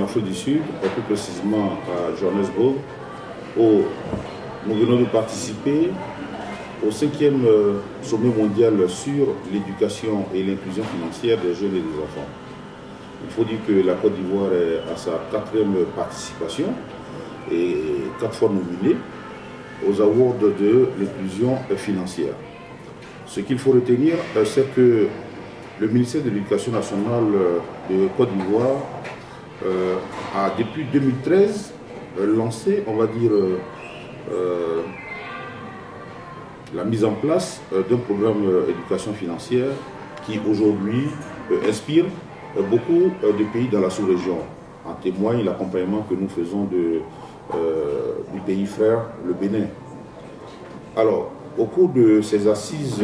Afrique du Sud, et plus précisément à Johannesburg, où nous venons de participer au 5e sommet mondial sur l'éducation et l'inclusion financière des jeunes et des enfants. Il faut dire que la Côte d'Ivoire est à sa 4e participation et 4 fois nominée aux awards de l'inclusion financière. Ce qu'il faut retenir, c'est que le ministère de l'Éducation nationale de Côte d'Ivoire a depuis 2013 lancé, on va dire, la mise en place d'un programme d'éducation financière qui aujourd'hui inspire beaucoup de pays dans la sous-région. En témoigne l'accompagnement que nous faisons du pays frère, le Bénin. Alors, au cours de ces assises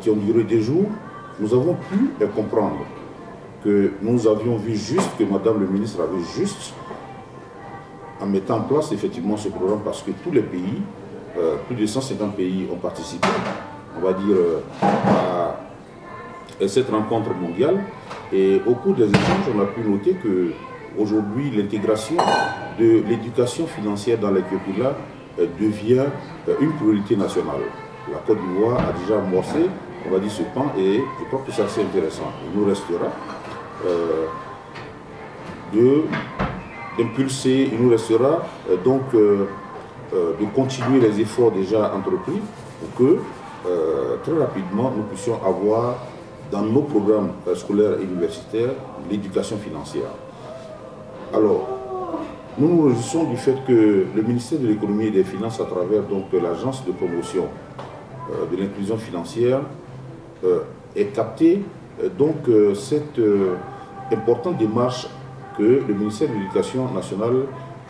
qui ont duré des jours, nous avons pu comprendre que nous avions vu juste, que Madame le ministre avait juste, en mettant en place effectivement ce programme, parce que tous les pays, plus de 150 pays ont participé, on va dire, à cette rencontre mondiale. Et au cours des échanges, on a pu noter que aujourd'hui, l'intégration de l'éducation financière dans les curricula devient une priorité nationale. La Côte d'Ivoire a déjà amorcé, on va dire, ce pan, et je crois que c'est assez intéressant. Il nous restera d'impulser, il nous restera donc de continuer les efforts déjà entrepris pour que très rapidement nous puissions avoir dans nos programmes scolaires et universitaires l'éducation financière. Alors, nous nous réjouissons du fait que le ministère de l'économie et des finances, à travers donc l'agence de promotion de l'inclusion financière, ait capté donc cette importante démarche que le ministère de l'Éducation nationale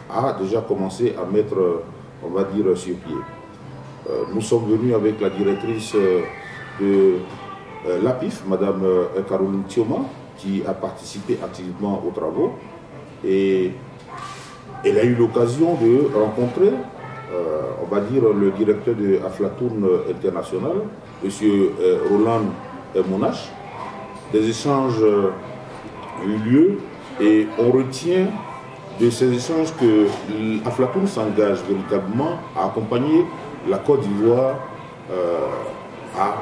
a déjà commencé à mettre, on va dire, sur pied. Nous sommes venus avec la directrice de l'APIF, Madame Caroline Thioma, qui a participé activement aux travaux, et elle a eu l'occasion de rencontrer, on va dire, le directeur de Aflatoon International, M. Roland Monash. Des échanges ont eu lieu et on retient de ces échanges que Aflatoon s'engage véritablement à accompagner la Côte d'Ivoire à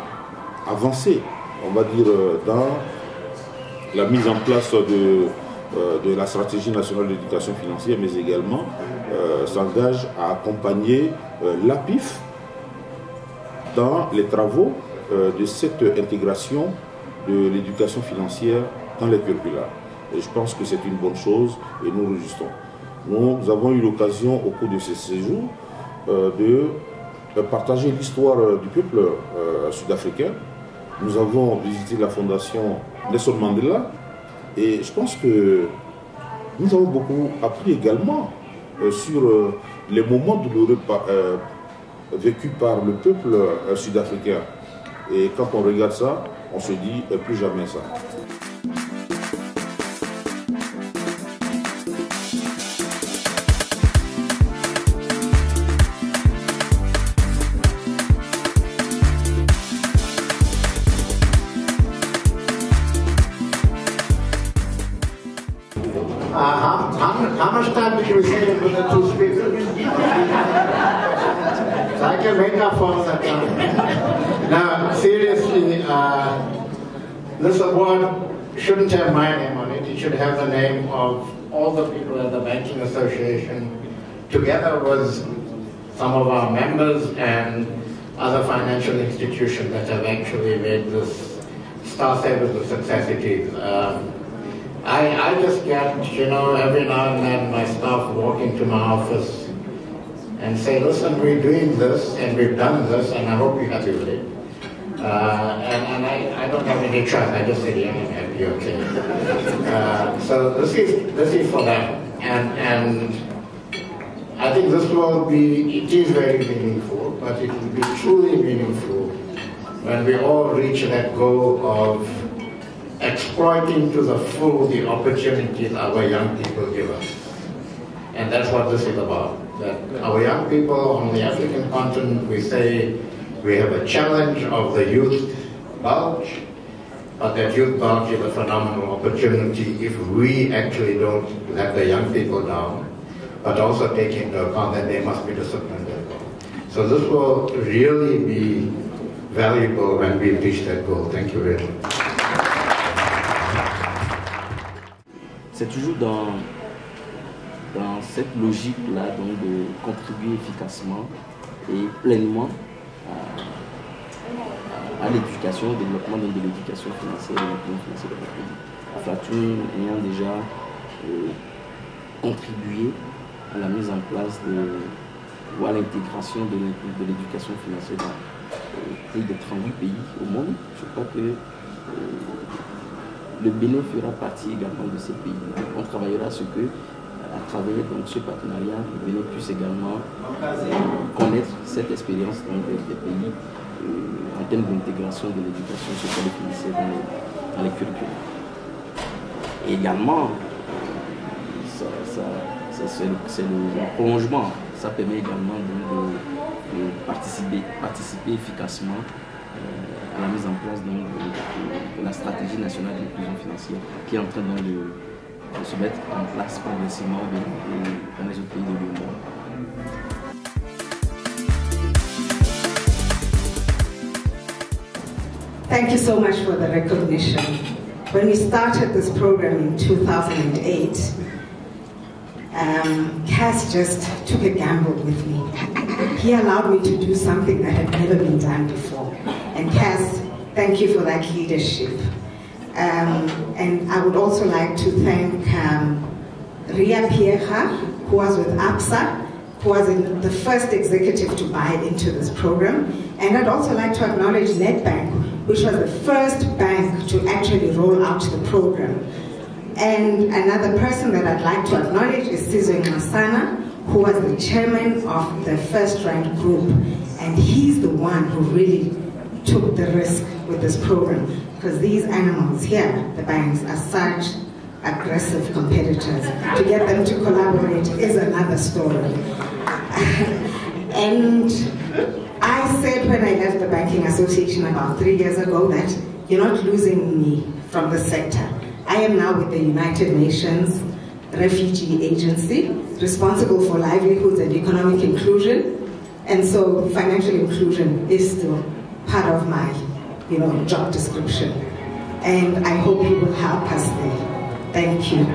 avancer, on va dire, dans la mise en place de la stratégie nationale d'éducation financière, mais également s'engage à accompagner l'APIF dans les travaux de cette intégration de l'éducation financière dans les curricula. Et je pense que c'est une bonne chose et nous réjouissons. Nous avons eu l'occasion au cours de ces séjours de partager l'histoire du peuple sud-africain. Nous avons visité la fondation Nelson Mandela et je pense que nous avons beaucoup appris également sur les moments douloureux vécus par le peuple sud-africain. Et quand on regarde ça, on se dit plus jamais ça. How much time did you say with the two speakers? So I can make up for that time. Now, seriously, this award shouldn't have my name on it. It should have the name of all the people at the Banking Association, together with some of our members and other financial institutions that have actually made this Star Savers a success it is. I just get, every now and then my staff walk into my office and say, listen, we're doing this and we've done this and I hope you're happy with it. And I don't have any trust, I just say, yeah, I'm happy, okay. So this is for them. And I think this will be, it is very meaningful, but it will be truly meaningful when we all reach that goal of exploiting to the full the opportunities our young people give us. And that's what this is about. That our young people on the African continent, we say we have a challenge of the youth bulge, but that youth bulge is a phenomenal opportunity if we actually don't let the young people down, but also take into account that they must be disciplined as well. So this will really be valuable when we reach that goal. Thank you very much. C'est toujours dans cette logique-là de contribuer efficacement et pleinement à l'éducation, au développement de l'éducation financière et de l'inclusion financière de notre pays. Aflatoon ayant déjà contribué à la mise en place ou à l'intégration de l'éducation financière dans plus de 38 pays au monde, je crois que le Bénin fera partie également de ces pays. On travaillera à ce que, à travers ce partenariat, le Bénin puisse également connaître cette expérience des pays en termes d'intégration de l'éducation sociale et financière dans les curriculums. Et également, c'est le prolongement. Ça permet également de participer efficacement à la mise en place de la stratégie nationale d'inclusion financière qui est en train de se mettre en place progressivement dans les autres pays de l'Union. Thank you so much for the recognition. When we started this program in 2008, Cass just took a gamble with me. He allowed me to do something that had never been done before. And Cass, thank you for that leadership. And I would also like to thank Ria Pierre, who was with APSA, who was the first executive to buy into this program. And I'd also like to acknowledge Nedbank, which was the first bank to actually roll out the program. And another person that I'd like to acknowledge is Sizwe Masana, who was the chairman of the First Rank Group. And he's the one who really took the risk with this program, because these animals here, the banks, are such aggressive competitors. To get them to collaborate is another story. And I said when I left the Banking Association about 3 years ago that you're not losing me from the sector. I am now with the United Nations Refugee Agency, responsible for livelihoods and economic inclusion. And so financial inclusion is still part of my job description. And I hope you will help us there. Thank you.